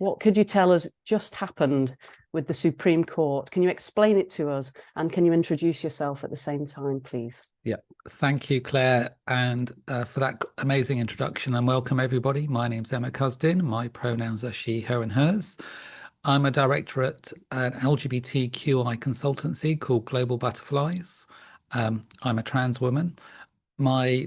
What could you tell us just happened with the Supreme Court? Can you explain it to us? And can you introduce yourself at the same time, please? Yeah, thank you, Claire, and for that amazing introduction, and welcome everybody. My name's Emma Cusdin. My pronouns are she, her, and hers. I'm a director at an LGBTQI consultancy called Global Butterflies. I'm a trans woman. My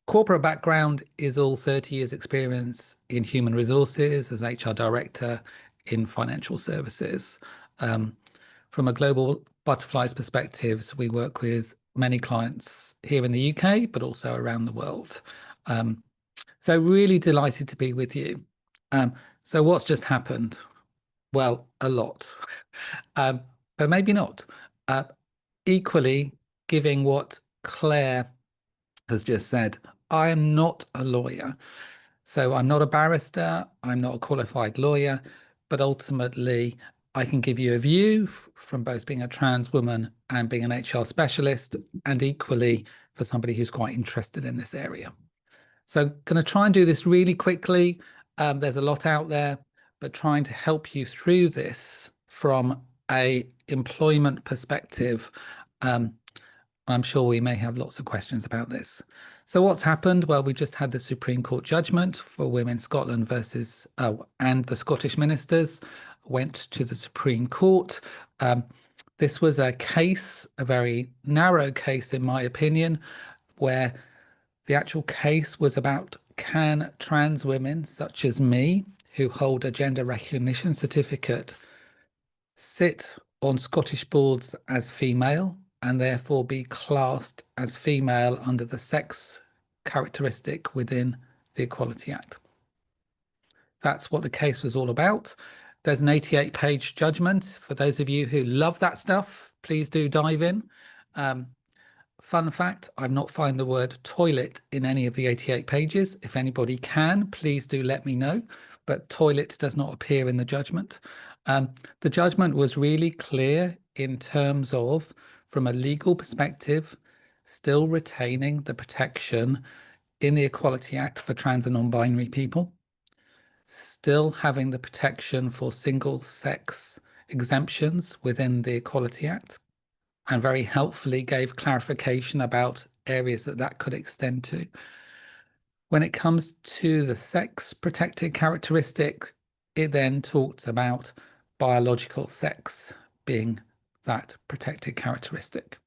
corporate background is all 30 years experience in human resources as HR director in financial services. From a Global Butterflies perspective, we work with many clients here in the UK, but also around the world. So really delighted to be with you. So what's just happened? Well, a lot, but maybe not. Equally, giving what Claire has just said, I am not a lawyer. So I'm not a barrister, I'm not a qualified lawyer, but ultimately I can give you a view from both being a trans woman and being an HR specialist, and equally for somebody who's quite interested in this area. So going to try and do this really quickly. There's a lot out there, but trying to help you through this from a employment perspective. I'm sure we may have lots of questions about this. So what's happened? Well, we just had the Supreme Court judgment for Women Scotland versus, and the Scottish ministers went to the Supreme Court. This was a case, a very narrow case, in my opinion, where the actual case was about, can trans women such as me, who hold a gender recognition certificate, sit on Scottish boards as female and therefore be classed as female under the sex characteristic within the Equality Act. That's what the case was all about. There's an 88-page judgment. For those of you who love that stuff, please do dive in. Fun fact, I've not found the word toilet in any of the 88 pages. If anybody can, please do let me know. But toilet does not appear in the judgment. The judgment was really clear in terms of, from a legal perspective, still retaining the protection in the Equality Act for trans and non-binary people, still having the protection for single-sex exemptions within the Equality Act, and very helpfully gave clarification about areas that that could extend to. When it comes to the sex protected characteristic, it then talks about biological sex being that protected characteristic.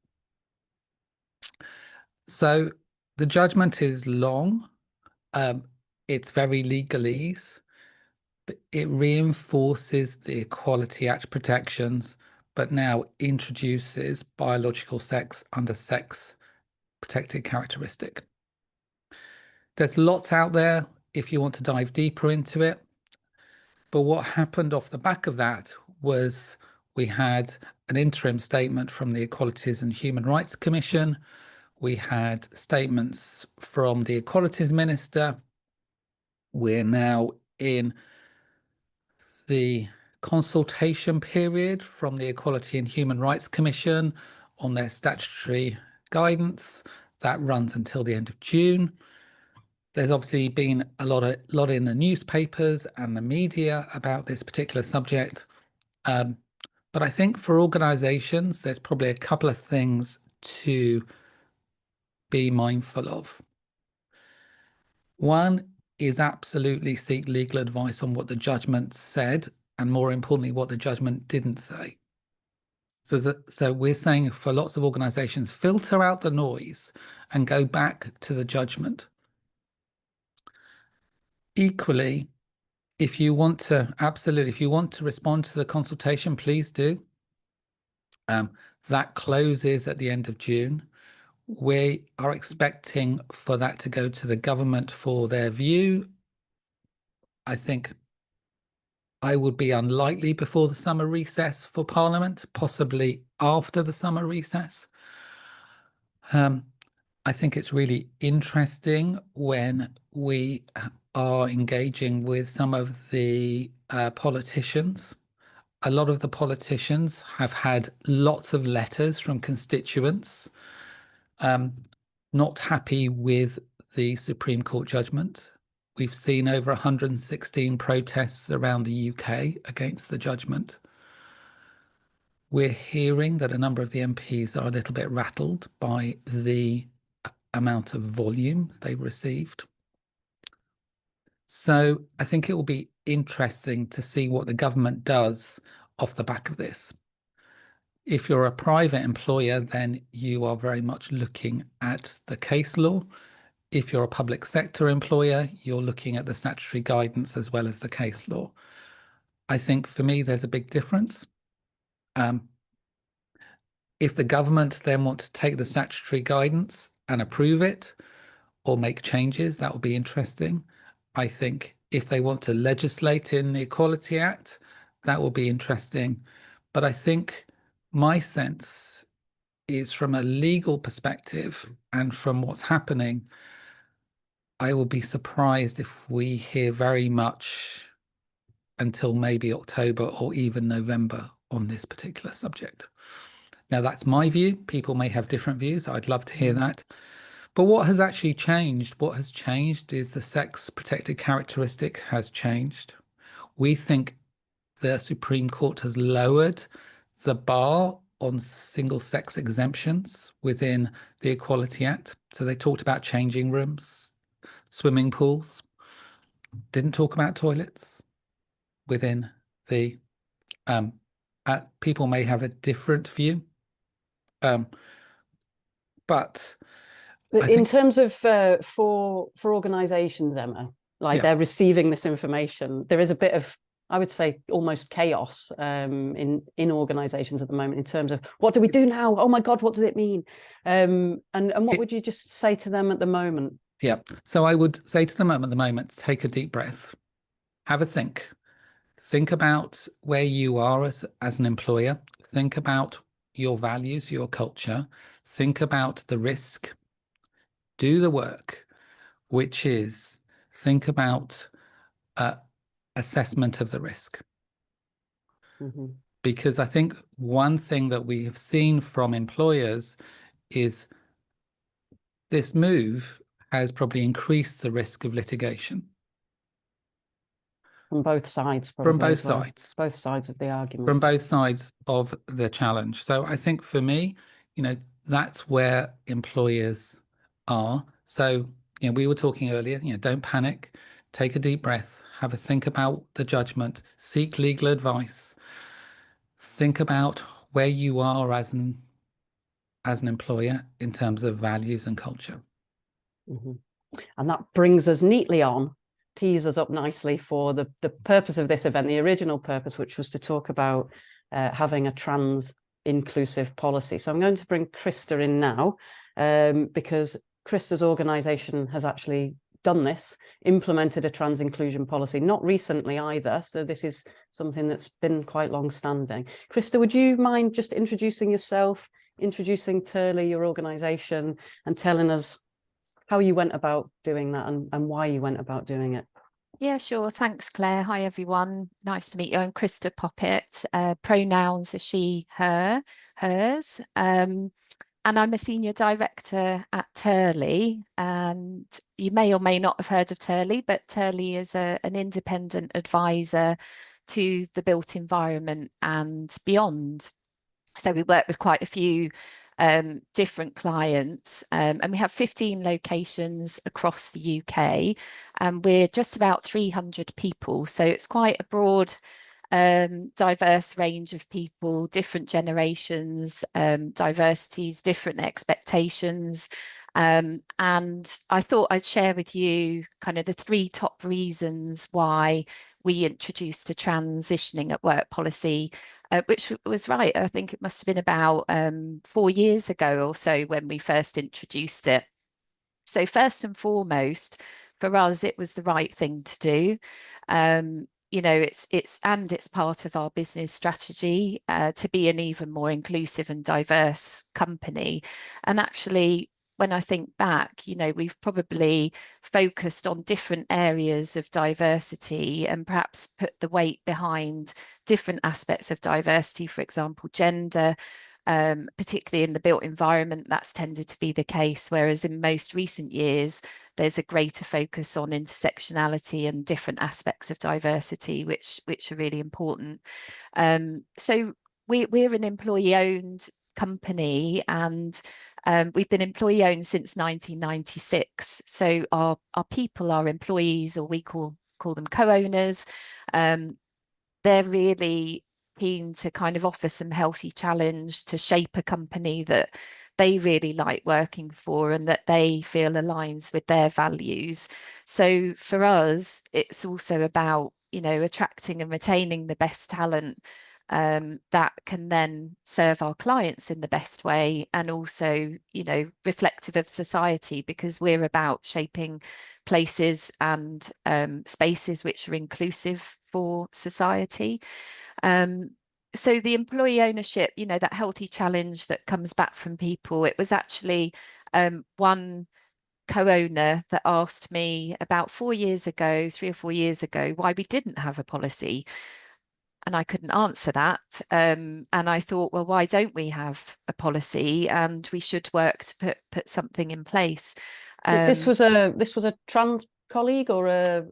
So the judgment is long. It's very legalese, but it reinforces the Equality Act protections, but now introduces biological sex under sex protected characteristic. There's lots out there if you want to dive deeper into it. But what happened off the back of that was we had an interim statement from the Equalities and Human Rights Commission. We had statements from the Equalities Minister. We're now in the consultation period from the Equality and Human Rights Commission on their statutory guidance. That runs until the end of June. There's obviously been a lot in the newspapers and the media about this particular subject. But I think for organisations, there's probably a couple of things to be mindful of. One is absolutely seek legal advice on what the judgment said, and more importantly, what the judgment didn't say. So we're saying for lots of organisations, filter out the noise and go back to the judgment. Equally, if you want to, absolutely, if you want to respond to the consultation, please do. That closes at the end of June. We are expecting for that to go to the government for their view. I think I would be unlikely before the summer recess for Parliament, possibly after the summer recess. I think it's really interesting when we are engaging with some of the politicians. A lot of the politicians have had lots of letters from constituents not happy with the Supreme Court judgment. We've seen over 116 protests around the UK against the judgment. We're hearing that a number of the MPs are a little bit rattled by the amount of volume they received. So I think it will be interesting to see what the government does off the back of this. If you're a private employer, then you are very much looking at the case law. If you're a public sector employer, you're looking at the statutory guidance as well as the case law. I think for me, there's a big difference. If the government then want to take the statutory guidance and approve it or make changes, that will be interesting. I think if they want to legislate in the Equality Act, that will be interesting. But I think my sense is from a legal perspective and from what's happening, I will be surprised if we hear very much until maybe October or even November on this particular subject. Now, that's my view. People may have different views. I'd love to hear that. But what has actually changed? What has changed is the sex protected characteristic has changed. We think the Supreme Court has lowered the bar on single sex exemptions within the Equality Act. So they talked about changing rooms, swimming pools, didn't talk about toilets within the people may have a different view. But in terms of for organisations, Emma, like they're receiving this information, there is a bit of, I would say, almost chaos in organisations at the moment in terms of what do we do now? Oh my God, what does it mean? And what would you just say to them at the moment? Yeah, so I would say to them at the moment, take a deep breath, have a think. Think about where you are as an employer. Think about your values, your culture. Think about the risk. Do the work, which is think about assessment of the risk. Because I think one thing that we have seen from employers is this move has probably increased the risk of litigation. From both sides, probably. From both sides. Both sides of the argument. From both sides of the challenge. So I think for me, that's where employers are. So, we were talking earlier, don't panic, take a deep breath, have a think about the judgment, seek legal advice, think about where you are as an employer in terms of values and culture. And that brings us neatly on, tees us up nicely for the purpose of this event, the original purpose, which was to talk about having a trans inclusive policy. So I'm going to bring Chrysta in now because Chrysta's organisation has actually done this, implemented a trans inclusion policy, not recently either. So this is something that's been quite long standing. Chrysta, would you mind just introducing yourself, introducing Turley, your organisation, and telling us how you went about doing that and why you went about doing it? Yeah, sure. Thanks, Claire. Hi, everyone. Nice to meet you. I'm Chrysta Poppitt. Pronouns are she, her, hers. And I'm a senior director at Turley. And you may or may not have heard of Turley, but Turley is an independent advisor to the built environment and beyond. So we work with quite a few different clients, and we have 15 locations across the UK, and we're just about 300 people. So it's quite a broad, diverse range of people, different generations, diversities, different expectations. And I thought I'd share with you kind of the 3 top reasons why we introduced a transitioning at work policy, which was right. I think it must have been about 4 years ago or so when we first introduced it. So first and foremost, for us, it was the right thing to do. It's part of our business strategy to be an even more inclusive and diverse company. And actually, when I think back, we've probably focused on different areas of diversity and perhaps put the weight behind different aspects of diversity, for example, gender, particularly in the built environment, that's tended to be the case, whereas in most recent years, there's a greater focus on intersectionality and different aspects of diversity, which are really important. So we're an employee-owned company, and we've been employee-owned since 1996. So our people, our employees, or we call them co-owners, they're really keen to kind of offer some healthy challenge to shape a company that they really like working for and that they feel aligns with their values. So for us, it's also about, you know, attracting and retaining the best talent that can then serve our clients in the best way, and also, you know, reflective of society, because we're about shaping places and spaces which are inclusive for society. So the employee ownership, you know, that healthy challenge that comes back from people, it was actually one co-owner that asked me about 3 or 4 years ago, why we didn't have a policy. And I couldn't answer that. And I thought, well, why don't we have a policy? And we should work to put something in place. This was a trans colleague or a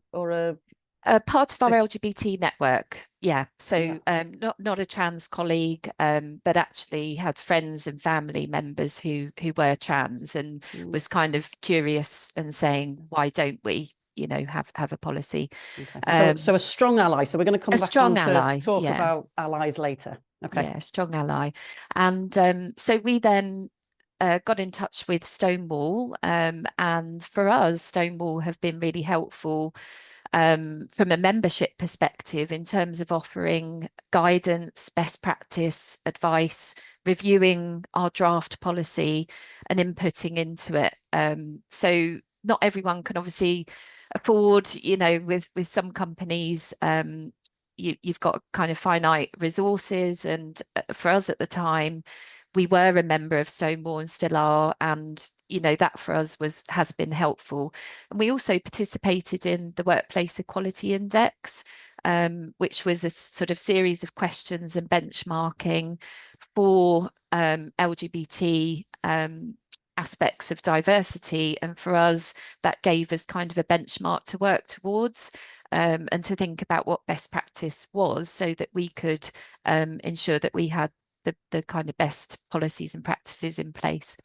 part of our LGBT network, yeah. So not a trans colleague, but actually had friends and family members who were trans, and was kind of curious and saying, why don't we, you know, have a policy? Okay. So a strong ally. So we're going to come back on to talk about allies later. Okay. Yeah, strong ally. And so we then got in touch with Stonewall, and for us, Stonewall have been really helpful from a membership perspective in terms of offering guidance, best practice, advice, reviewing our draft policy and inputting into it. So not everyone can obviously afford, you know, with some companies, you've got kind of finite resources. And for us at the time, we were a member of Stonewall and still are, and you know, that for us has been helpful. And we also participated in the Workplace Equality Index, which was a sort of series of questions and benchmarking for LGBT aspects of diversity. And for us, that gave us kind of a benchmark to work towards, and to think about what best practice was, so that we could ensure that we had the kind of best policies and practices in place.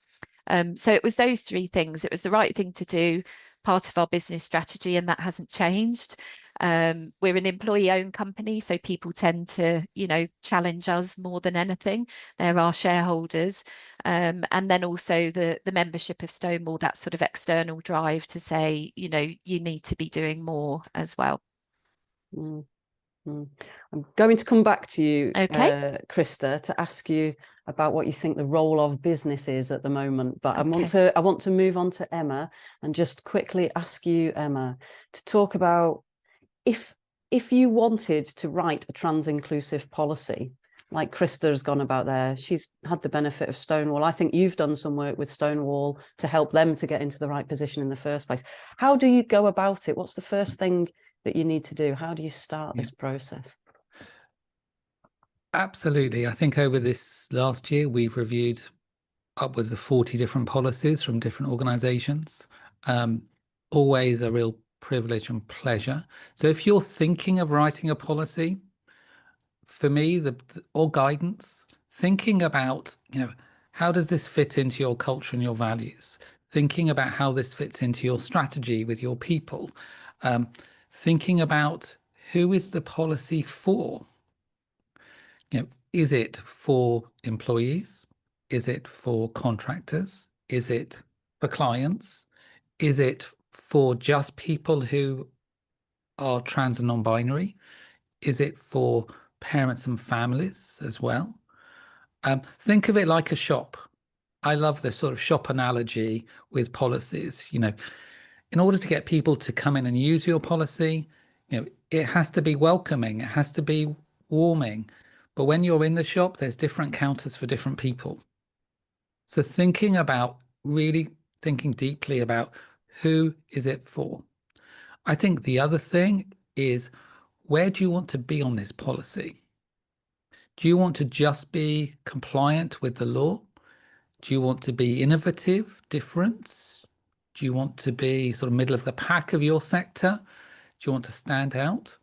So it was those three things. It was the right thing to do, part of our business strategy, and that hasn't changed. We're an employee-owned company, so people tend to, you know, challenge us more than anything. They're our shareholders. And then also the membership of Stonewall, that sort of external drive to say, you know, you need to be doing more as well. I'm going to come back to you, okay, Chrysta, to ask you about what you think the role of business is at the moment. But okay. I want to move on to Emma and just quickly ask you, Emma, to talk about if you wanted to write a trans inclusive policy, like Chrysta has gone about there. She's had the benefit of Stonewall. I think you've done some work with Stonewall to help them to get into the right position in the first place. How do you go about it? What's the first thing that you need to do? How do you start this process? Absolutely. I think over this last year, we've reviewed upwards of 40 different policies from different organizations. Always a real privilege and pleasure. So if you're thinking of writing a policy, for me, or guidance, thinking about, you know, how does this fit into your culture and your values? Thinking about how this fits into your strategy with your people. Thinking about who is the policy for? You know, is it for employees? Is it for contractors? Is it for clients? Is it for just people who are trans and non-binary? Is it for parents and families as well? Think of it like a shop. I love the sort of shop analogy with policies. You know, in order to get people to come in and use your policy, you know, it has to be welcoming. It has to be warming. But when you're in the shop, there's different counters for different people. So really thinking deeply about who is it for? I think the other thing is, where do you want to be on this policy? Do you want to just be compliant with the law? Do you want to be innovative, different? Do you want to be sort of middle of the pack of your sector? Do you want to stand out?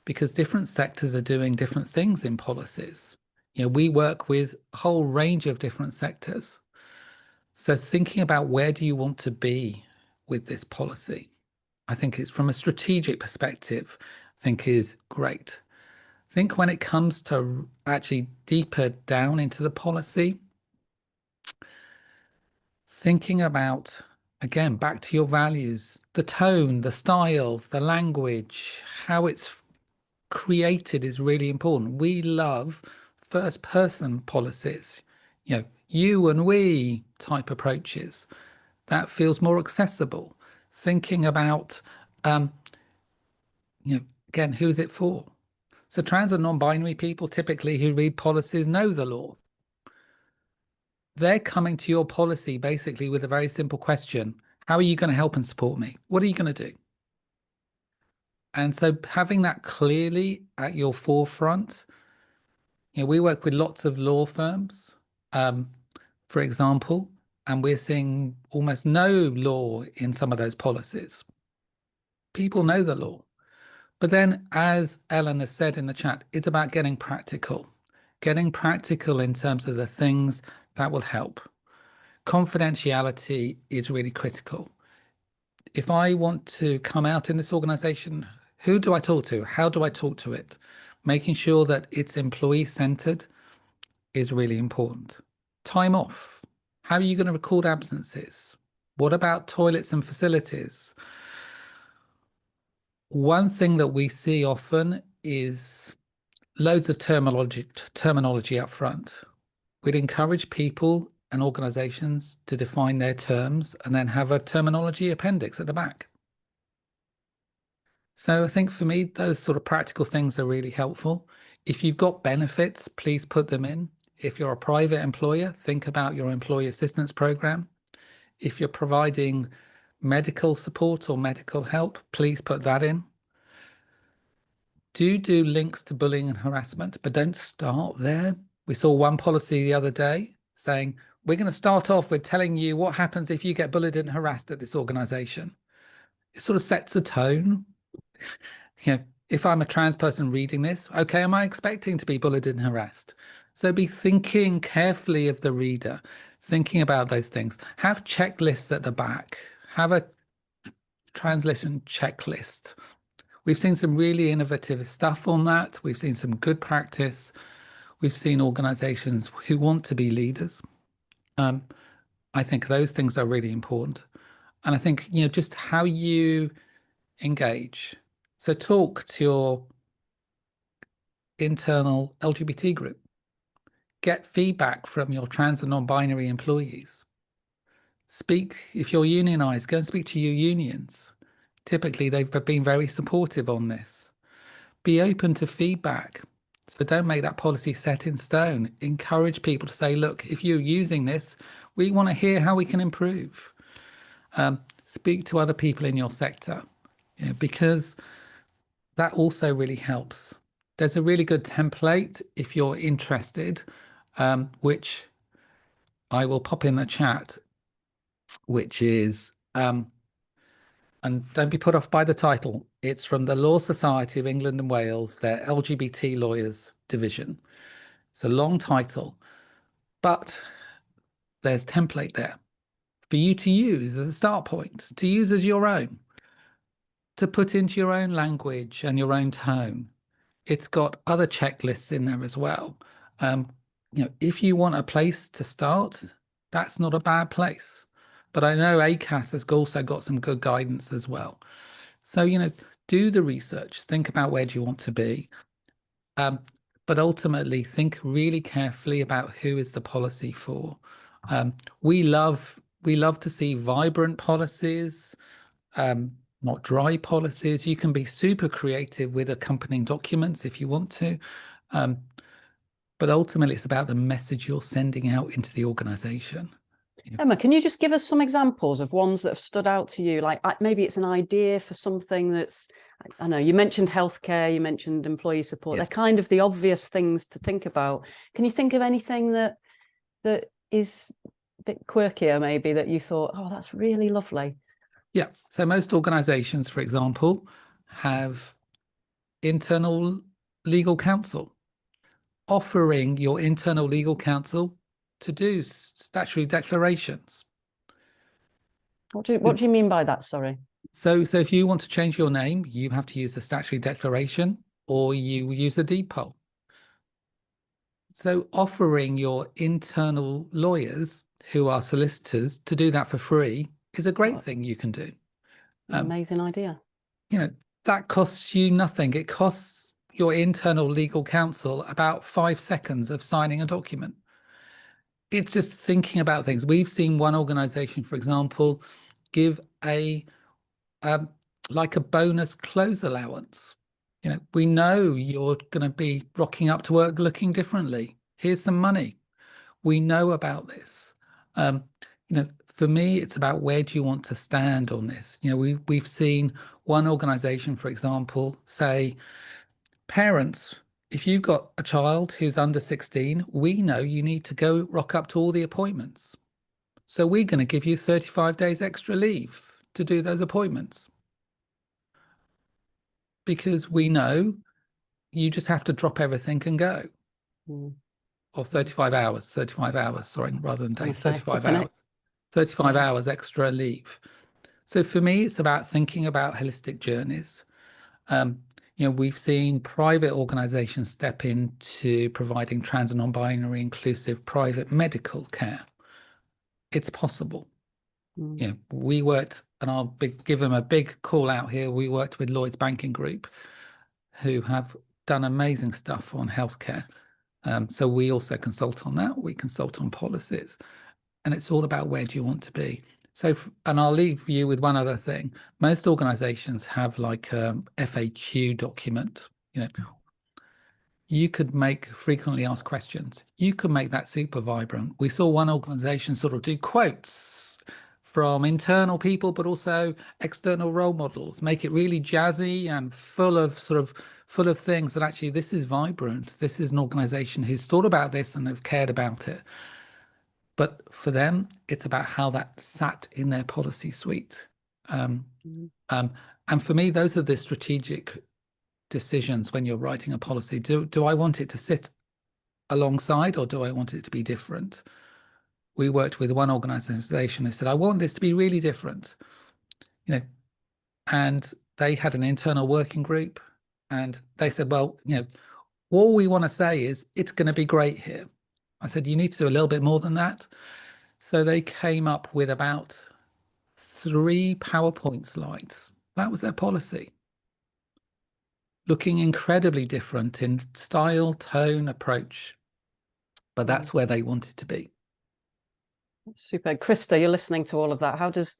Because different sectors are doing different things in policies. You know, we work with a whole range of different sectors. So thinking about where do you want to be with this policy, I think it's from a strategic perspective, I think is great. I think when it comes to actually deeper down into the policy, thinking about, again, back to your values, the tone, the style, the language, how it's created is really important. We love first person policies, you know, you and we type approaches. That feels more accessible. Thinking about, you know, again, who is it for? So trans and non-binary people typically who read policies know the law. They're coming to your policy basically with a very simple question. How are you going to help and support me? What are you going to do? And so having that clearly at your forefront, you know, we work with lots of law firms, for example, and we're seeing almost no law in some of those policies. People know the law. But then, as Ellen has said in the chat, it's about getting practical in terms of the things that will help. Confidentiality is really critical. If I want to come out in this organization, who do I talk to? How do I talk to it? Making sure that it's employee-centered is really important. Time off. How are you going to record absences? What about toilets and facilities? One thing that we see often is loads of terminology up front. We'd encourage people and organizations to define their terms and then have a terminology appendix at the back. So I think for me, those sort of practical things are really helpful. If you've got benefits, please put them in. If you're a private employer, think about your employee assistance program. If you're providing medical support or medical help, please put that in. Do links to bullying and harassment, but don't start there. We saw one policy the other day saying, we're going to start off with telling you what happens if you get bullied and harassed at this organization. It sort of sets a tone. You know, if I'm a trans person reading this, okay, am I expecting to be bullied and harassed? So be thinking carefully of the reader, thinking about those things. Have checklists at the back. Have a translation checklist. We've seen some really innovative stuff on that. We've seen some good practice. We've seen organizations who want to be leaders. I think those things are really important. And I think, you know, just how you engage. So talk to your internal LGBT group. Get feedback from your trans and non-binary employees. Speak, if you're unionized, go and speak to your unions. Typically, they've been very supportive on this. Be open to feedback. So don't make that policy set in stone. Encourage people to say, look, if you're using this, we want to hear how we can improve. Speak to other people in your sector, you know, because that also really helps. There's a really good template if you're interested, which I will pop in the chat, which is, and don't be put off by the title. It's from the Law Society of England and Wales, their LGBT Lawyers Division. It's a long title, but there's template there for you to use as a start point, to use as your own, to put into your own language and your own tone. It's got other checklists in there as well. You know, if you want a place to start, that's not a bad place. But I know ACAS has also got some good guidance as well. So, you know, do the research, think about where do you want to be. But ultimately, think really carefully about who is the policy for. We love to see vibrant policies, not dry policies. You can be super creative with accompanying documents if you want to. But ultimately, it's about the message you're sending out into the organization. Emma, can you just give us some examples of ones that have stood out to you? Like maybe it's an idea for something that's I know you mentioned healthcare, you mentioned employee support. Yeah. They're kind of the obvious things to think about. Can you think of anything that is a bit quirkier, maybe, that you thought, oh, that's really lovely? Yeah. So most organizations, for example, have internal legal counsel. Offering your internal legal counsel to do statutory declarations. What do you mean by that? Sorry. So if you want to change your name, you have to use the statutory declaration, or you use a deed poll. So offering your internal lawyers, who are solicitors, to do that for free is a great thing you can do. Amazing idea. You know, that costs you nothing. It costs your internal legal counsel about 5 seconds of signing a document. It's just thinking about things. We've seen one organization, for example, give a like a bonus clothes allowance. You know, we know you're going to be rocking up to work looking differently. Here's some money. We know about this. You know, for me, it's about, where do you want to stand on this? You know, we've seen one organization, for example, say, parents, if you've got a child who's under 16, we know you need to go rock up to all the appointments. So we're going to give you 35 days extra leave to do those appointments. Because we know you just have to drop everything and go. Or 35 hours, sorry, rather than days, 35 hours. 35 hours extra leave. So for me, it's about thinking about holistic journeys. You know, we've seen private organizations step into providing trans and non-binary inclusive private medical care. It's possible. You know, we worked, and I'll give them a big call out here. We worked with Lloyds Banking Group, who have done amazing stuff on healthcare. So we also consult on that. We consult on policies, and it's all about, where do you want to be? So, and I'll leave you with one other thing. Most organizations have like a FAQ document. You know, you could make frequently asked questions. You could make that super vibrant. We saw one organization sort of do quotes from internal people, but also external role models, make it really jazzy and full of things that actually, this is vibrant. This is an organization who's thought about this and have cared about it. But for them, it's about how that sat in their policy suite. And for me, those are the strategic decisions when you're writing a policy. Do I want it to sit alongside, or do I want it to be different? We worked with one organization who said, I want this to be really different. You know, and they had an internal working group, and they said, well, you know, all we want to say is it's going to be great here. I said, you need to do a little bit more than that. So they came up with about 3 PowerPoint slides. That was their policy. Looking incredibly different in style, tone, approach. But that's where they wanted to be. Super. Chrysta, you're listening to all of that. How does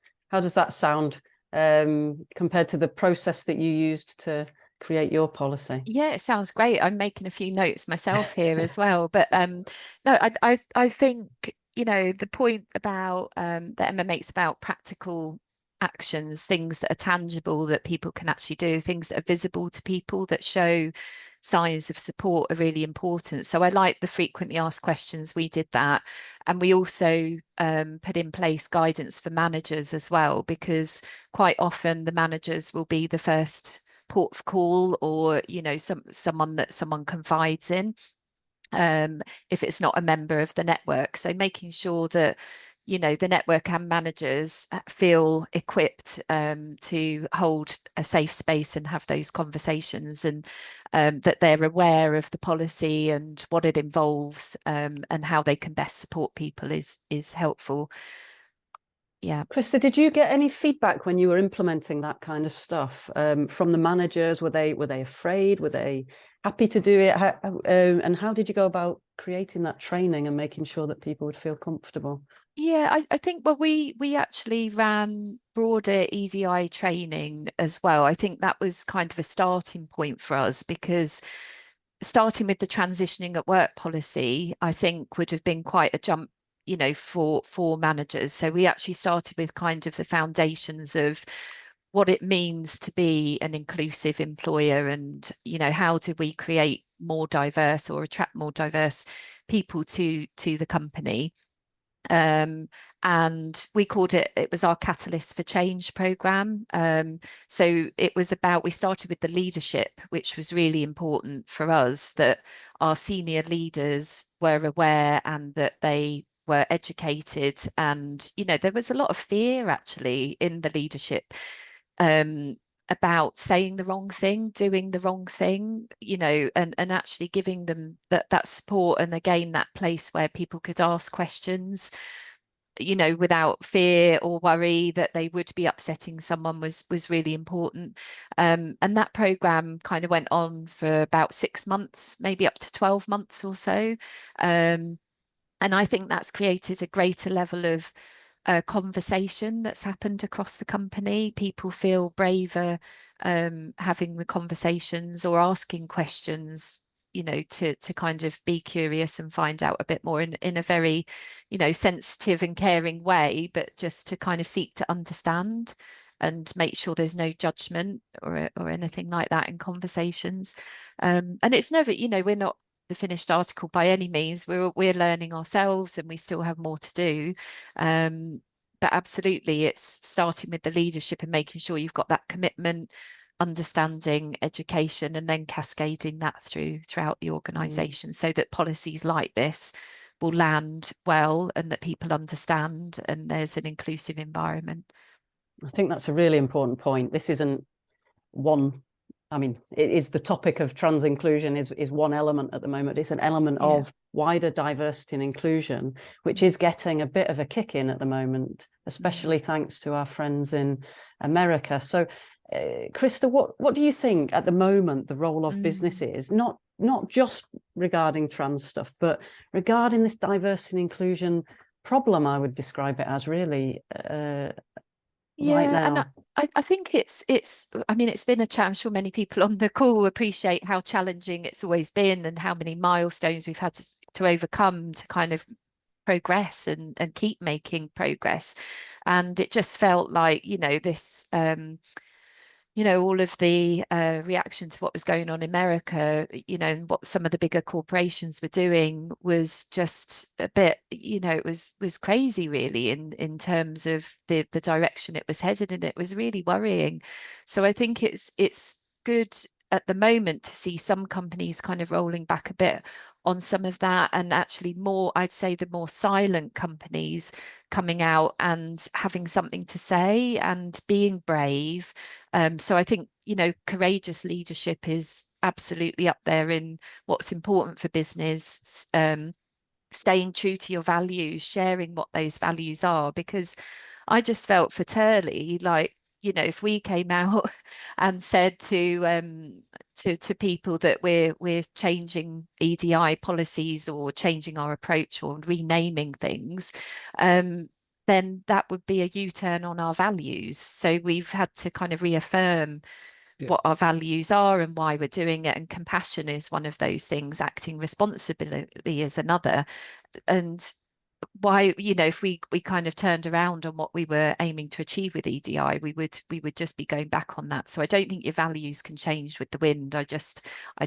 that sound compared to the process that you used to create your policy? Yeah, it sounds great. I'm making a few notes myself here as well. But no, I think, you know, the point about that Emma makes about practical actions, things that are tangible that people can actually do, things that are visible to people that show signs of support, are really important. So I like the frequently asked questions. We did that, and we also put in place guidance for managers as well, because quite often the managers will be the first port of call, or, you know, someone that someone confides in, if it's not a member of the network. So making sure that, you know, the network and managers feel equipped to hold a safe space and have those conversations, and that they're aware of the policy and what it involves, and how they can best support people is helpful. Yeah. Chrysta, did you get any feedback when you were implementing that kind of stuff from the managers? Were they afraid? Were they happy to do it? And how did you go about creating that training and making sure that people would feel comfortable? Yeah, I think, well, we actually ran broader EDI training as well. I think that was kind of a starting point for us, because starting with the transitioning at work policy, I think, would have been quite a jump, you know, for managers. So we actually started with kind of the foundations of what it means to be an inclusive employer, and how do we create more diverse or attract more diverse people to the company. And we called it was our Catalyst for Change program. So it was about, we started with the leadership, which was really important for us, that our senior leaders were aware and that they were educated. And there was a lot of fear actually in the leadership about saying the wrong thing, doing the wrong thing, and actually giving them that support, and again that place where people could ask questions without fear or worry that they would be upsetting someone was really important. And that program kind of went on for about 6 months, maybe up to 12 months or so. And I think that's created a greater level of conversation that's happened across the company. People feel braver having the conversations or asking questions, to kind of be curious and find out a bit more in a very, sensitive and caring way, but just to kind of seek to understand and make sure there's no judgment or anything like that in conversations. And it's never, we're not the finished article by any means. We're learning ourselves, and we still have more to do. But absolutely, it's starting with the leadership and making sure you've got that commitment, understanding, education, and then cascading that throughout the organisation, so that policies like this will land well and that people understand and there's an inclusive environment. I think that's a really important point. This isn't one, I mean, it is the topic of trans inclusion is one element at the moment. It's an element of wider diversity and inclusion, which is getting a bit of a kick in at the moment, especially thanks to our friends in America. So, Chrysta, what do you think at the moment the role of business is, not just regarding trans stuff, but regarding this diversity and inclusion problem? I would describe it as really right now. And I think it's I mean, it's been a challenge. I'm sure many people on the call appreciate how challenging it's always been and how many milestones we've had to overcome to kind of progress and keep making progress. And it just felt like, this all of the reaction to what was going on in America, and what some of the bigger corporations were doing was just a bit, it was crazy really in terms of the direction it was headed, and it was really worrying. So I think it's good at the moment to see some companies kind of rolling back a bit on some of that, and actually more, I'd say the more silent companies coming out and having something to say and being brave. So I think, courageous leadership is absolutely up there in what's important for business. Staying true to your values, sharing what those values are, because I just felt for Turley, like, if we came out and said to people that we're changing EDI policies or changing our approach or renaming things, then that would be a U-turn on our values. So we've had to kind of reaffirm what our values are and why we're doing it. And compassion is one of those things, acting responsibly is another. And why, if we kind of turned around on what we were aiming to achieve with EDI, we would just be going back on that. So I don't think your values can change with the wind. I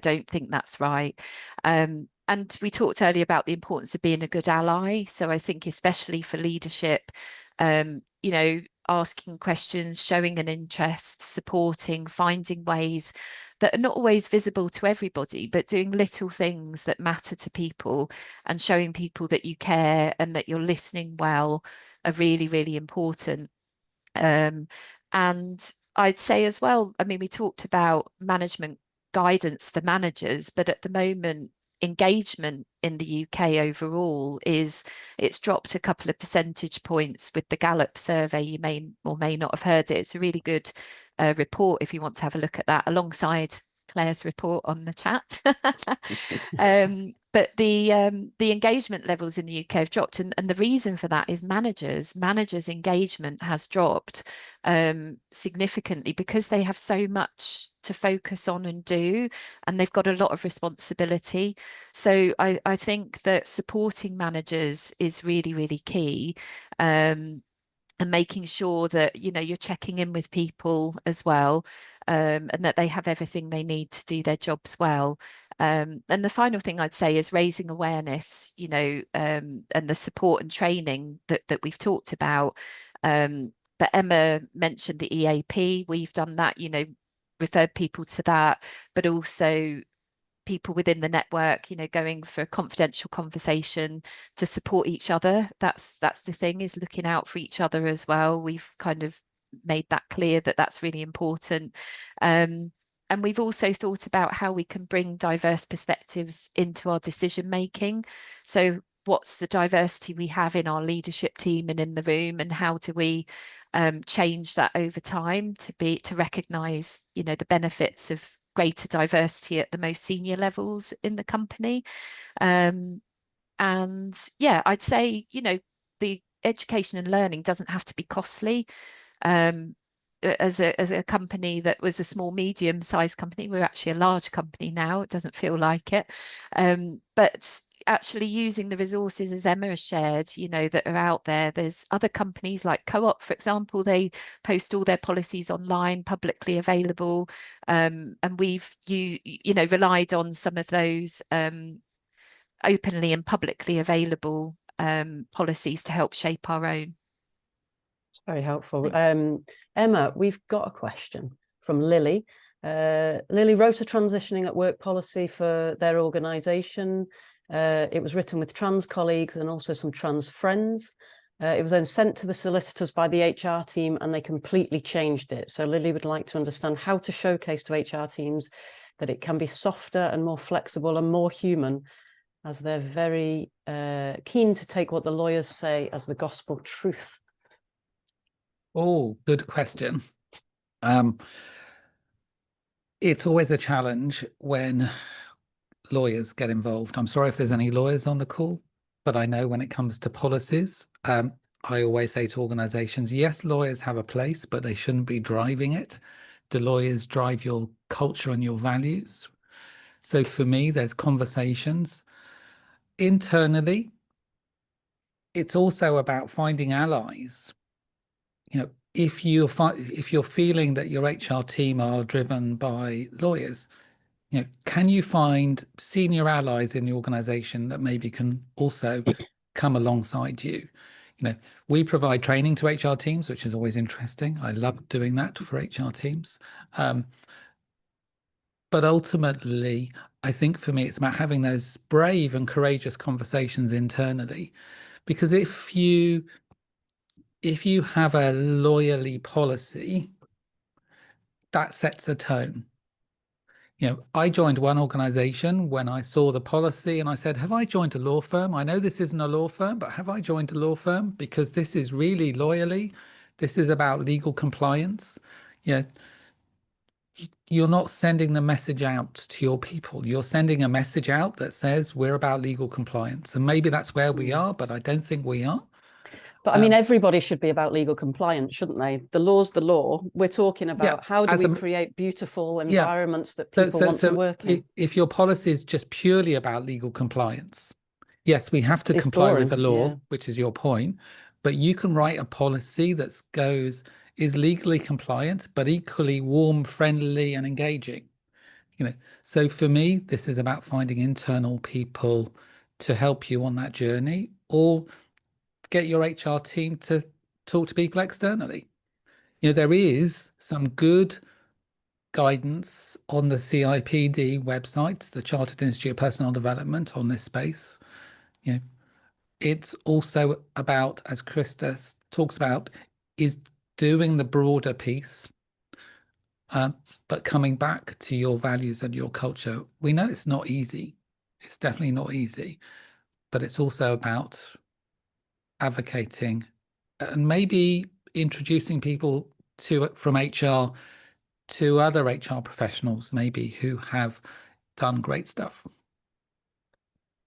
don't think that's right. And we talked earlier about the importance of being a good ally. So I think especially for leadership, asking questions, showing an interest, supporting, finding ways that are not always visible to everybody, but doing little things that matter to people and showing people that you care and that you're listening well are really, really important. And I'd say as well, I mean, we talked about management guidance for managers, but at the moment, engagement in the UK overall it's dropped a couple of percentage points with the Gallup survey. You may or may not have heard it. It's a really good report if you want to have a look at that alongside Claire's report on the chat. But the engagement levels in the UK have dropped, and the reason for that is managers engagement has dropped significantly because they have so much to focus on and do, and they've got a lot of responsibility. So I think that supporting managers is really, really key. and making sure that, you know, you're checking in with people as well, and that they have everything they need to do their jobs well. And the final thing I'd say is raising awareness, you know, and the support and training that we've talked about. But Emma mentioned the EAP. We've done that, you know, referred people to that, but also people within the network, you know, going for a confidential conversation to support each other. That's the thing, is looking out for each other as well. We've kind of made that clear that that's really important. And we've also thought about how we can bring diverse perspectives into our decision making. So what's the diversity we have in our leadership team and in the room, and how do we change that over time to recognize, you know, the benefits of greater diversity at the most senior levels in the company. And yeah, I'd say, you know, the education and learning doesn't have to be costly. As a company that was a small, medium-sized company, we're actually a large company now. It doesn't feel like it. But actually using the resources, as Emma has shared, you know, that are out there. There's other companies like Co-op, for example, they post all their policies online, publicly available. And we've, you know, relied on some of those openly and publicly available policies to help shape our own. It's very helpful. Thanks. Emma, we've got a question from Lily. Lily wrote a transitioning at work policy for their organisation. It was written with trans colleagues and also some trans friends. It was then sent to the solicitors by the HR team, and they completely changed it. So Lily would like to understand how to showcase to HR teams that it can be softer and more flexible and more human, as they're very keen to take what the lawyers say as the gospel truth. Oh, good question. It's always a challenge when lawyers get involved. I'm sorry if there's any lawyers on the call, but I know when it comes to policies, I always say to organizations, yes, lawyers have a place, but they shouldn't be driving it. Do lawyers drive your culture and your values? So for me, there's conversations internally. It's also about finding allies. You know, if you're feeling that your HR team are driven by lawyers, you know, can you find senior allies in the organization that maybe can also come alongside you? You know, we provide training to HR teams, which is always interesting. I love doing that for HR teams. But ultimately, I think for me, it's about having those brave and courageous conversations internally, because if you have a lawyerly policy, that sets a tone. You know, I joined one organization when I saw the policy and I said, have I joined a law firm? I know this isn't a law firm, but have I joined a law firm? Because this is really lawyerly. This is about legal compliance. You know, you're not sending the message out to your people. You're sending a message out that says we're about legal compliance. And maybe that's where we are, but I don't think we are. But I mean, everybody should be about legal compliance, shouldn't they? The law's the law. We're talking about how do we create beautiful environments that people want to work in. If your policy is just purely about legal compliance, yes, we have to comply with the law, which is your point, but you can write a policy that is legally compliant, but equally warm, friendly, and engaging. You know, so for me, this is about finding internal people to help you on that journey, or get your HR team to talk to people externally. You know, there is some good guidance on the CIPD website, the Chartered Institute of Personnel Development, on this space. You know, it's also about, as Chrysta talks about, is doing the broader piece, but coming back to your values and your culture. We know it's not easy. It's definitely not easy, but it's also about advocating and maybe introducing people from HR to other HR professionals, maybe, who have done great stuff.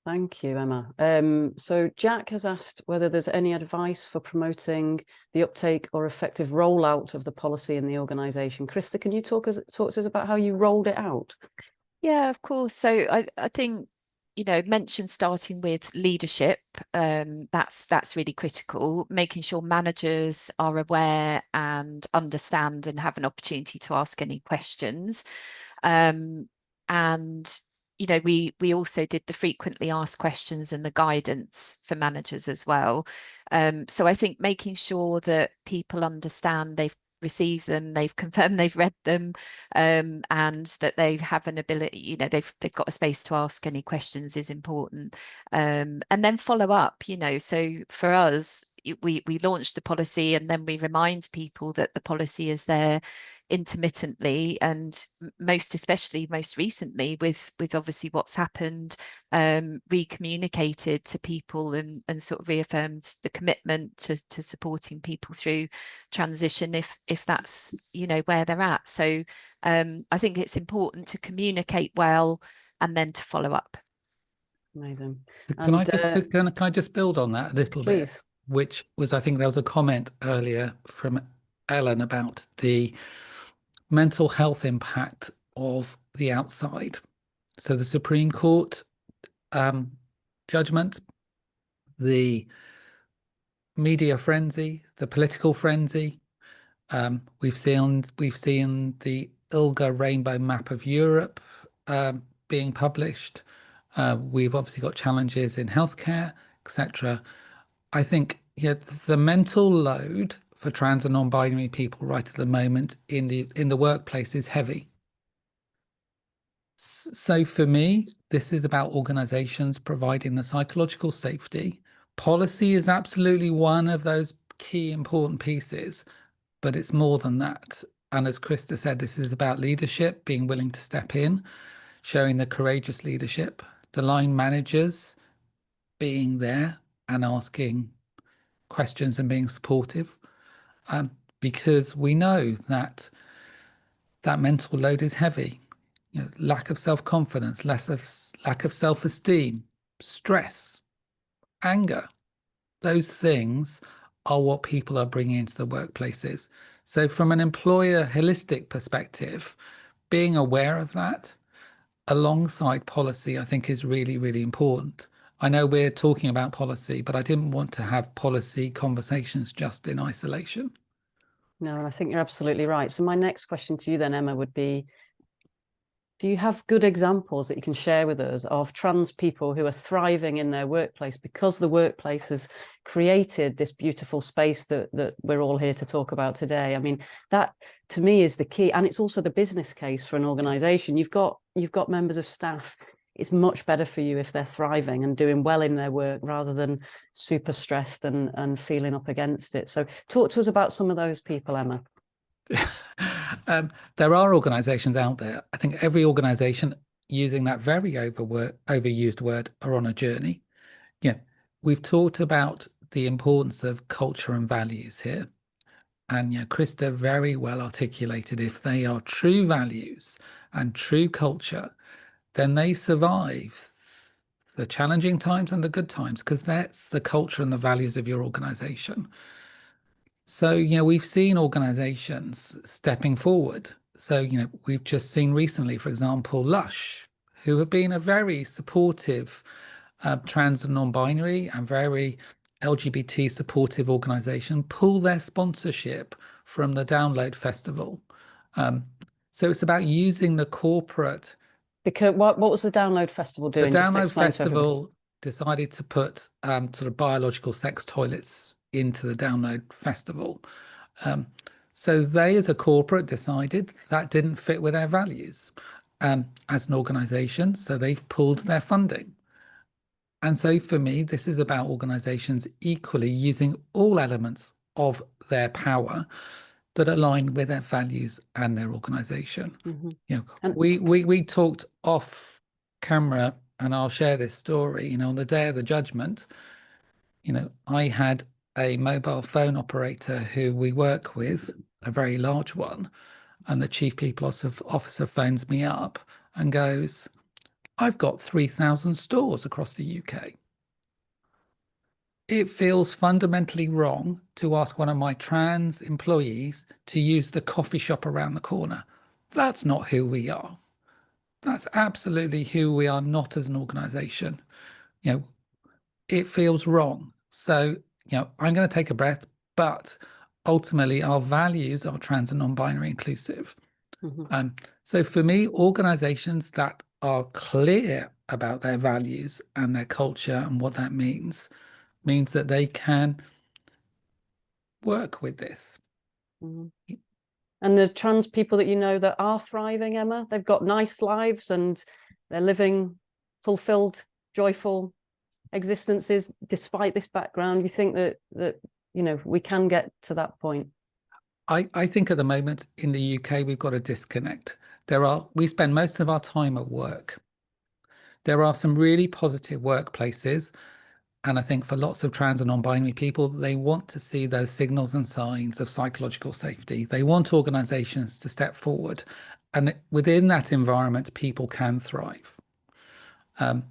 Thank you, Emma. So Jack has asked whether there's any advice for promoting the uptake or effective rollout of the policy in the organisation. Chrysta, can you talk to us about how you rolled it out? Yeah, of course. So I think you know, mentioned starting with leadership. That's really critical, making sure managers are aware and understand and have an opportunity to ask any questions. And you know, we also did the frequently asked questions and the guidance for managers as well. So I think making sure that people understand they've received them, they've confirmed they've read them, and that they have an ability, you know, they've got a space to ask any questions is important. And then follow up, you know. So for us, we launched the policy, and then we remind people that the policy is there intermittently, and most recently with obviously what's happened, re-communicated to people and sort of reaffirmed the commitment to supporting people through transition if that's, you know, where they're at. So I think it's important to communicate well and then to follow up. Amazing. Can I just build on that a little please. bit, which was, I think there was a comment earlier from Ellen about the mental health impact of the outside. So the Supreme Court judgment, the media frenzy, the political frenzy. We've seen the ILGA rainbow map of Europe being published. We've obviously got challenges in healthcare, etc. I think, yeah, the mental load for trans and non-binary people right at the moment in the workplace is heavy. So for me, this is about organizations providing the psychological safety. Policy is absolutely one of those key important pieces, but it's more than that. And as Chrysta said, this is about leadership, being willing to step in, showing the courageous leadership, the line managers being there and asking questions and being supportive, because we know that mental load is heavy. You know, lack of self-confidence, lack of self-esteem, stress, anger. Those things are what people are bringing into the workplaces. So from an employer holistic perspective, being aware of that alongside policy, I think, is really, really important. I know we're talking about policy, but I didn't want to have policy conversations just in isolation. No, I think you're absolutely right. So my next question to you then, Emma, would be, do you have good examples that you can share with us of trans people who are thriving in their workplace because the workplace has created this beautiful space that we're all here to talk about today? I mean, that to me is the key. And it's also the business case for an organization. You've got members of staff. It's much better for you if they're thriving and doing well in their work rather than super stressed and feeling up against it. So talk to us about some of those people, Emma. There are organizations out there. I think every organization, using that very overused word, are on a journey. Yeah, we've talked about the importance of culture and values here. And yeah, Chrysta very well articulated, if they are true values and true culture, then they survive the challenging times and the good times, because that's the culture and the values of your organization. So, you know, we've seen organizations stepping forward. So, you know, we've just seen recently, for example, Lush, who have been a very supportive trans and non-binary and very LGBT supportive organization, pull their sponsorship from the Download Festival. So it's about using the corporate. Because what was the Download Festival doing? The Download Festival decided to put sort of biological sex toilets into the Download Festival. So they, as a corporate, decided that didn't fit with their values as an organization. So they've pulled their funding. And so for me, this is about organizations equally using all elements of their power that align with their values and their organization. Mm-hmm. You know, we talked off camera, and I'll share this story. You know, on the day of the judgment, you know, I had a mobile phone operator who we work with, a very large one, and the chief people officer phones me up and goes, "I've got 3,000 stores across the UK. It feels fundamentally wrong to ask one of my trans employees to use the coffee shop around the corner. That's not who we are." That's absolutely who we are not as an organization. You know, it feels wrong. So, I'm going to take a breath, but ultimately our values are trans and non-binary inclusive. So for me, organizations that are clear about their values and their culture and what that means that they can work with this. And the trans people that you know that are thriving, Emma, they've got nice lives and they're living fulfilled, joyful existences despite this background. You think that we can get to that point? I think at the moment in the UK, we've got a disconnect. We spend most of our time at work. There are some really positive workplaces. And I think for lots of trans and non-binary people, they want to see those signals and signs of psychological safety. They want organizations to step forward. And within that environment, people can thrive. I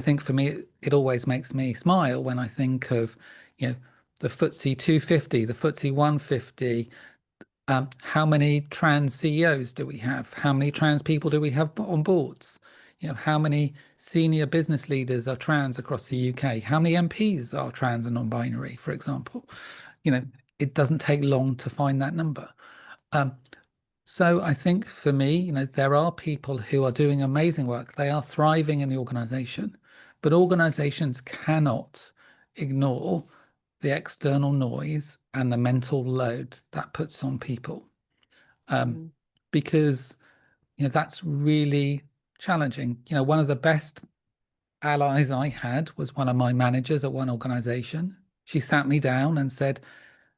think for me, it always makes me smile when I think of, the FTSE 250, the FTSE 150. How many trans CEOs do we have? How many trans people do we have on boards? How many senior business leaders are trans across the UK? How many MPs are trans and non-binary, for example? It doesn't take long to find that number. So I think for me, there are people who are doing amazing work. They are thriving in the organization, but organizations cannot ignore the external noise and the mental load that puts on people, because that's really challenging. One of the best allies I had was one of my managers at one organization. She sat me down and said,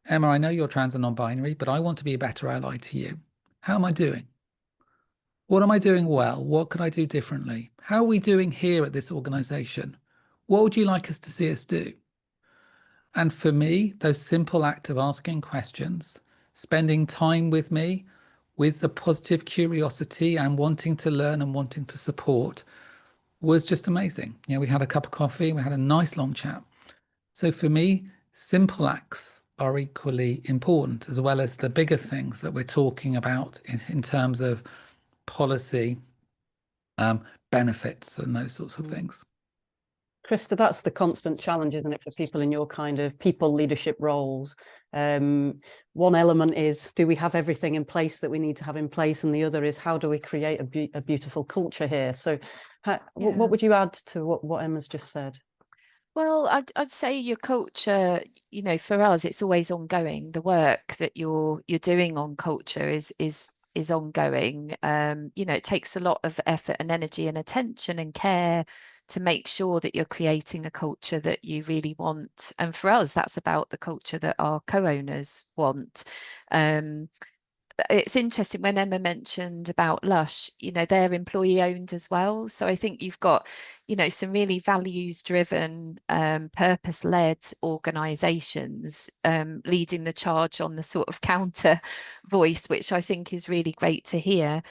Emma, I know you're trans and non-binary, but I want to be a better ally to you. How am I doing? What am I doing well? What could I do differently? How are we doing here at this organization? What would you like us to see us do? And for me, those simple acts of asking questions, spending time with me, with the positive curiosity and wanting to learn and wanting to support, was just amazing. We had a cup of coffee, we had a nice long chat. So for me, simple acts are equally important, as well as the bigger things that we're talking about in terms of policy, benefits and those sorts of things. Chrysta, that's the constant challenge, isn't it, for people in your kind of people leadership roles? One element is, do we have everything in place that we need to have in place? And the other is, how do we create a beautiful culture here? So what would you add to what Emma's just said? Well, I'd say your culture, for us, it's always ongoing. The work that you're doing on culture is ongoing. It takes a lot of effort and energy and attention and care to make sure that you're creating a culture that you really want. And for us, that's about the culture that our co-owners want. It's interesting when Emma mentioned about Lush, they're employee owned as well. So I think you've got, some really values driven, purpose led organizations leading the charge on the sort of counter voice, which I think is really great to hear.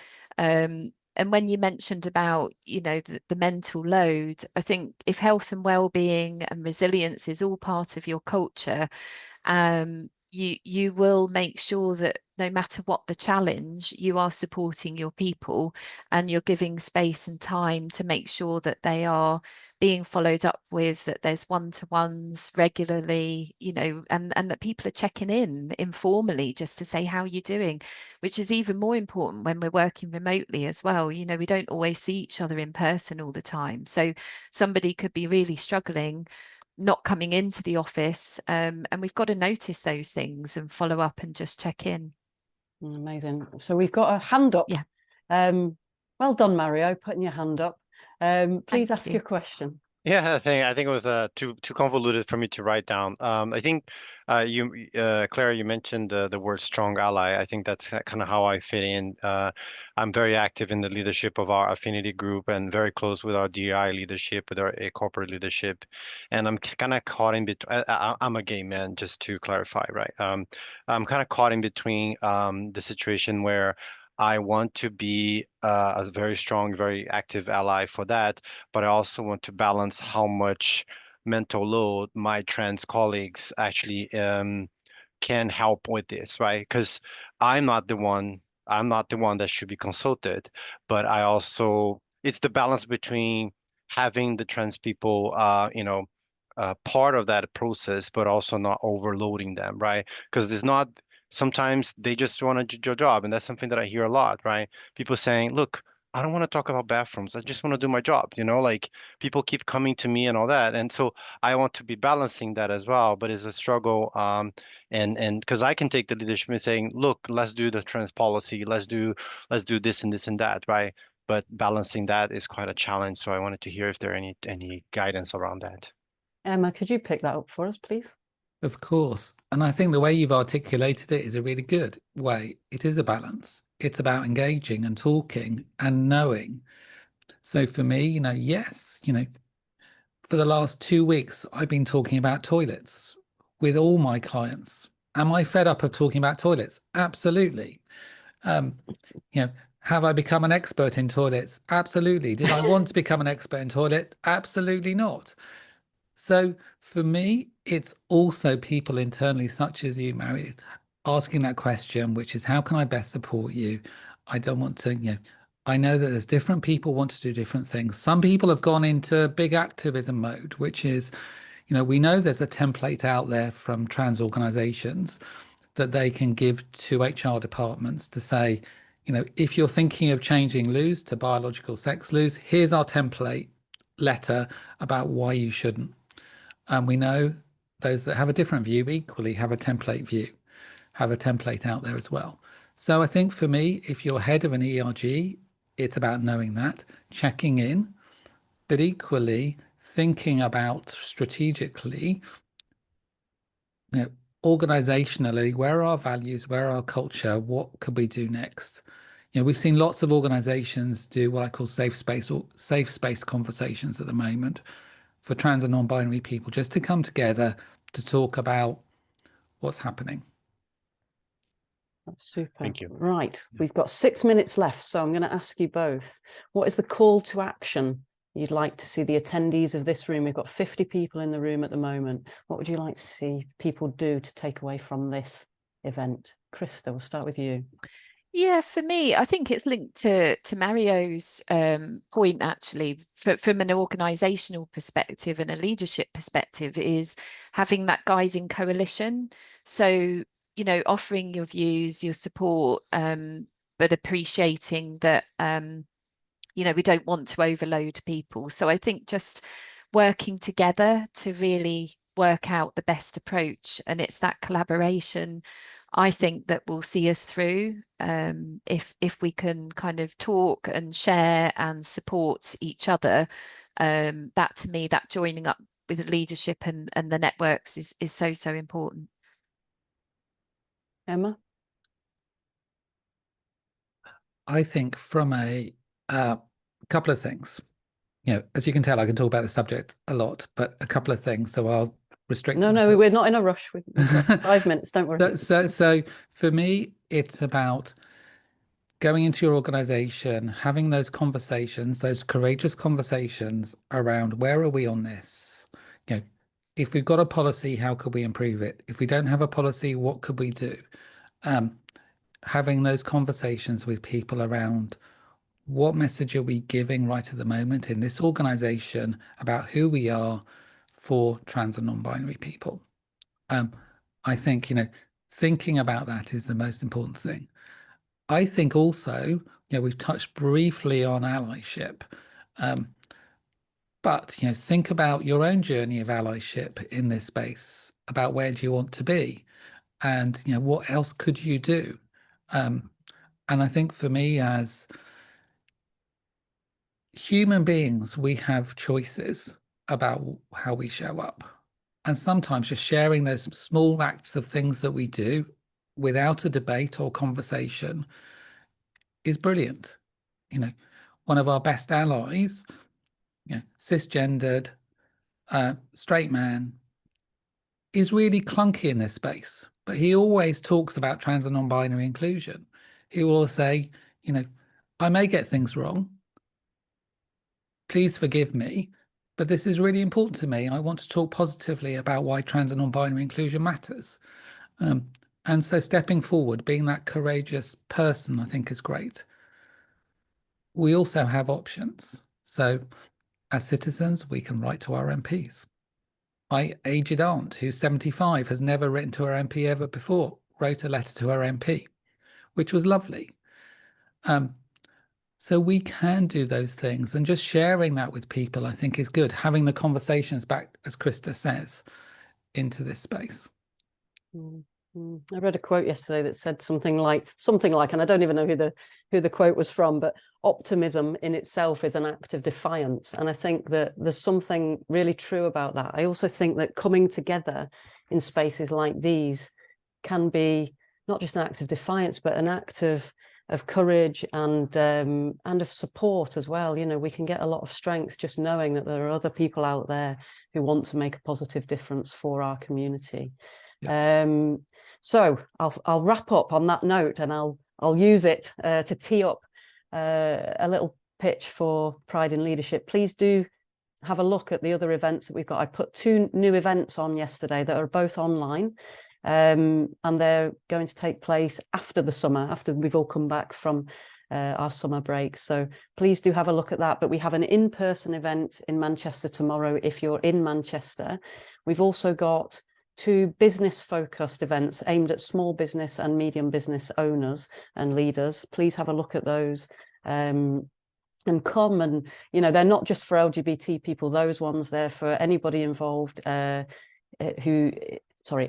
And when you mentioned about, the mental load, I think if health and well-being and resilience is all part of your culture, you will make sure that no matter what the challenge, you are supporting your people and you're giving space and time to make sure that they are being followed up with, that there's one-to-ones regularly, and that people are checking in informally just to say, how are you doing? Which is even more important when we're working remotely as well. We don't always see each other in person all the time. So somebody could be really struggling not coming into the office, and we've got to notice those things and follow up and just check in. Amazing. So we've got a hand up. Yeah. Well done, Mario, putting your hand up. Please ask your question. Yeah, I think it was too convoluted for me to write down. I think Claire, you mentioned the word strong ally. I think that's kind of how I fit in. I'm very active in the leadership of our affinity group and very close with our DI leadership, with our corporate leadership. And I'm kind of caught in between. I'm a gay man, just to clarify, right? I'm kind of caught in between the situation where I want to be a very strong, very active ally for that, but I also want to balance how much mental load my trans colleagues actually can help with this, right? Because I'm not the one I'm not the one that should be consulted, but I also, it's the balance between having the trans people, part of that process, but also not overloading them, right? Because if not, sometimes they just want to do your job. And that's something that I hear a lot, right? People saying, look, I don't want to talk about bathrooms. I just want to do my job, like people keep coming to me and all that. And so I want to be balancing that as well, but it's a struggle. And because I can take the leadership and saying, look, let's do the trans policy, let's do this and this and that, right? But balancing that is quite a challenge. So I wanted to hear if there are any guidance around that. Emma, could you pick that up for us, please? Of course. And I think the way you've articulated it is a really good way. It is a balance. It's about engaging and talking and knowing. So for me, yes, for the last 2 weeks, I've been talking about toilets with all my clients. Am I fed up of talking about toilets? Absolutely. Have I become an expert in toilets? Absolutely. Did I want to become an expert in toilet? Absolutely not. So for me, it's also people internally, such as you, Mary, asking that question, which is, how can I best support you? I don't want to, I know that there's different people want to do different things. Some people have gone into big activism mode, which is, we know there's a template out there from trans organizations that they can give to HR departments to say, if you're thinking of changing loos to biological sex loos, here's our template letter about why you shouldn't. And we know those that have a different view equally have a template view, have a template out there as well. So I think for me, if you're head of an ERG, it's about knowing that, checking in, but equally thinking about strategically, organizationally, where are our values, where are our culture, what could we do next? We've seen lots of organizations do what I call safe space conversations at the moment for trans and non-binary people, just to come together to talk about what's happening. That's super. Thank you. Right, we've got 6 minutes left, so I'm going to ask you both, what is the call to action you'd like to see the attendees of this room? We've got 50 people in the room at the moment. What would you like to see people do to take away from this event? Chrysta, we'll start with you. Yeah, for me, I think it's linked to Mario's point, actually, from an organisational perspective and a leadership perspective, is having that guys in coalition. So, offering your views, your support, but appreciating that, we don't want to overload people. So I think just working together to really work out the best approach, and it's that collaboration, I think, that will see us through, if we can kind of talk and share and support each other. That, to me, that joining up with the leadership and the networks is so important. Emma? I think from a couple of things, as you can tell, I can talk about the subject a lot, but a couple of things, so I'll restrict myself. No, we're not in a rush. We've got 5 minutes, don't worry. So for me, it's about going into your organization, having those conversations, those courageous conversations around where are we on this? If we've got a policy, how could we improve it? If we don't have a policy, what could we do? Having those conversations with people around what message are we giving right at the moment in this organization about who we are for trans and non-binary people. I think, thinking about that is the most important thing. I think also, we've touched briefly on allyship, but, think about your own journey of allyship in this space, about where do you want to be, and, what else could you do? And I think for me, as human beings, we have choices about how we show up. And sometimes just sharing those small acts of things that we do without a debate or conversation is brilliant. One of our best allies, cisgendered, straight man, is really clunky in this space, but he always talks about trans and non-binary inclusion. He will say, I may get things wrong. Please forgive me, but this is really important to me. I want to talk positively about why trans and non-binary inclusion matters. And And so stepping forward, being that courageous person, I think is great. We also have options. So as citizens, we can write to our MPs. My aged aunt, who's 75, has never written to her MP ever before, wrote a letter to her MP, which was lovely. So we can do those things, and just sharing that with people, I think, is good. Having the conversations back, as Chrysta says, into this space. I read a quote yesterday that said something like, and I don't even know who the quote was from, but optimism in itself is an act of defiance. And I think that there's something really true about that. I also think that coming together in spaces like these can be not just an act of defiance, but an act of courage and of support as well. You know, we can get a lot of strength just knowing that there are other people out there who want to make a positive difference for our community. Yeah. So I'll wrap up on that note, and I'll use it to tee up a little pitch for Pride in Leadership. Please do have a look at the other events that we've got. I put 2 new events on yesterday that are both online, and they're going to take place after the summer, after we've all come back from our summer break. So please do have a look at that. But we have an in-person event in Manchester tomorrow if you're in Manchester. We've also got 2 business-focused events aimed at small business and medium business owners and leaders. Please have a look at those and come. And, you know, they're not just for LGBT people, those ones, they're for anybody involved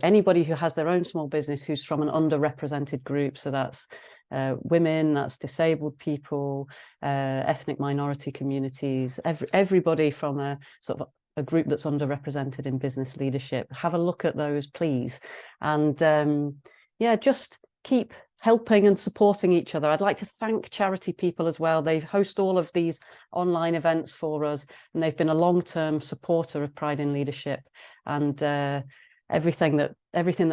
anybody who has their own small business who's from an underrepresented group. So that's women, that's disabled people, ethnic minority communities, everybody from a sort of a group that's underrepresented in business leadership. Have a look at those, please. And yeah, just keep helping and supporting each other. I'd like to thank charity people as well. They host all of these online events for us, and they've been a long-term supporter of Pride in Leadership. And everything that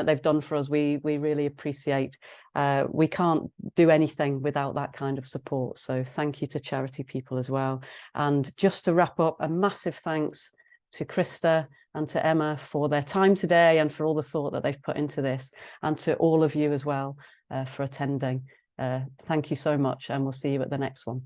they've done for us, we really appreciate. We can't do anything without that kind of support. So thank you to charity people as well. And just to wrap up, a massive thanks to Chrysta and to Emma for their time today and for all the thought that they've put into this, and to all of you as well for attending. Thank you so much, and we'll see you at the next one.